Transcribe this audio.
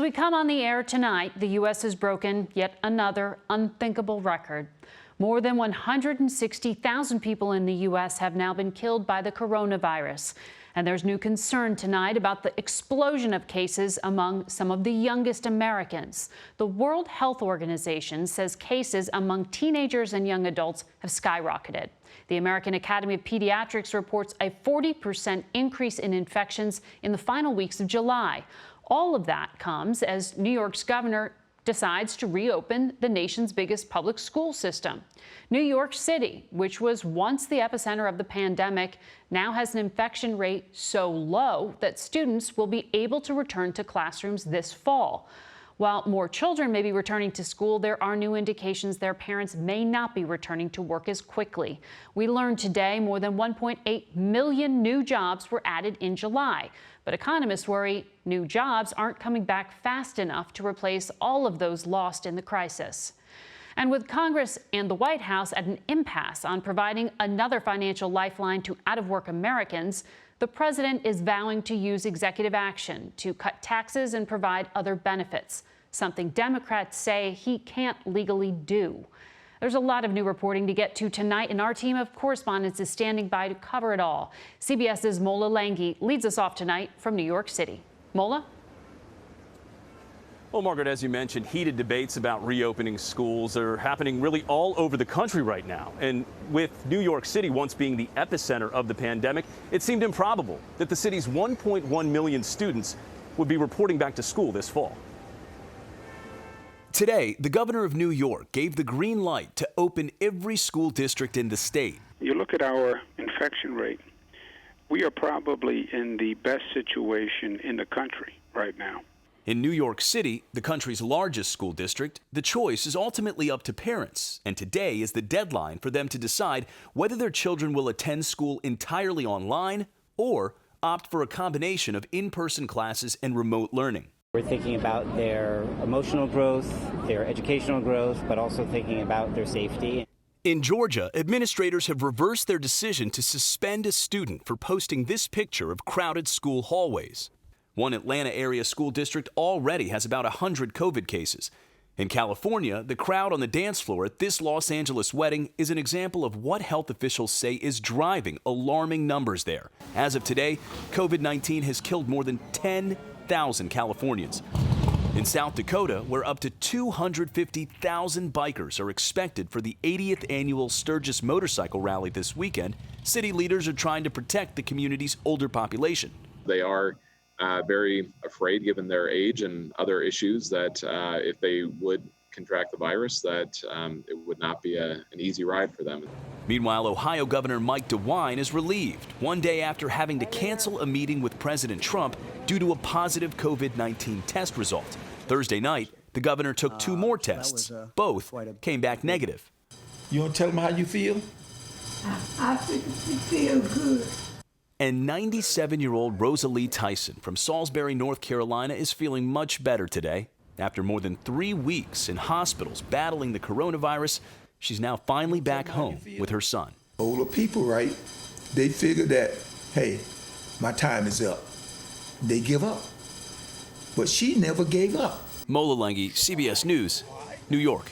we come on the air tonight, the U.S. has broken yet another unthinkable record. More than 160,000 people in the U.S. have now been killed by the coronavirus. And there's new concern tonight about the explosion of cases among some of the youngest Americans. The World Health Organization says cases among teenagers and young adults have skyrocketed. The American Academy of Pediatrics reports a 40% increase in infections in the final weeks of July. All of that comes as New York's governor decides to reopen the nation's biggest public school system. New York City, which was once the epicenter of the pandemic, now has an infection rate so low that students will be able to return to classrooms this fall. While more children may be returning to school, there are new indications their parents may not be returning to work as quickly. We learned today more than 1.8 million new jobs were added in July. But economists worry new jobs aren't coming back fast enough to replace all of those lost in the crisis. And with Congress and the White House at an impasse on providing another financial lifeline to out-of-work Americans, the president is vowing to use executive action to cut taxes and provide other benefits, something Democrats say he can't legally do. There's a lot of new reporting to get to tonight, and our team of correspondents is standing by to cover it all. CBS's Mola Lenghi leads us off tonight from New York City. Mola? Well, Margaret, as you mentioned, heated debates about reopening schools are happening really all over the country right now. And with New York City once being the epicenter of the pandemic, it seemed improbable that the city's 1.1 million students would be reporting back to school this fall. Today, the governor of New York gave the green light to open every school district in the state. You look at our infection rate, we are probably in the best situation in the country right now. In New York City, the country's largest school district, the choice is ultimately up to parents, and today is the deadline for them to decide whether their children will attend school entirely online or opt for a combination of in-person classes and remote learning. We're thinking about their emotional growth, their educational growth, but also thinking about their safety. In Georgia, administrators have reversed their decision to suspend a student for posting this picture of crowded school hallways. One Atlanta area school district already has about 100 COVID cases. In California, the crowd on the dance floor at this Los Angeles wedding is an example of what health officials say is driving alarming numbers there. As of today, COVID-19 has killed more than 10,000 Californians. In South Dakota, where up to 250,000 bikers are expected for the 80th annual Sturgis Motorcycle Rally this weekend, city leaders are trying to protect the community's older population. They are very afraid, given their age and other issues, that if they would contract the virus, that it would not be an easy ride for them. Meanwhile, Ohio Governor Mike DeWine is relieved one day after having to cancel a meeting with President Trump due to a positive COVID-19 test result. Thursday night, the governor took two more tests. Both came back negative. You want to tell them how you feel? I feel good. And 97-year-old Rosalie Tyson from Salisbury, North Carolina, is feeling much better today. After more than 3 weeks in hospitals battling the coronavirus, she's now finally back home with her son. Older people, right? They figure that, hey, my time is up. They give up. But she never gave up. Mola Lenghi, CBS News, New York.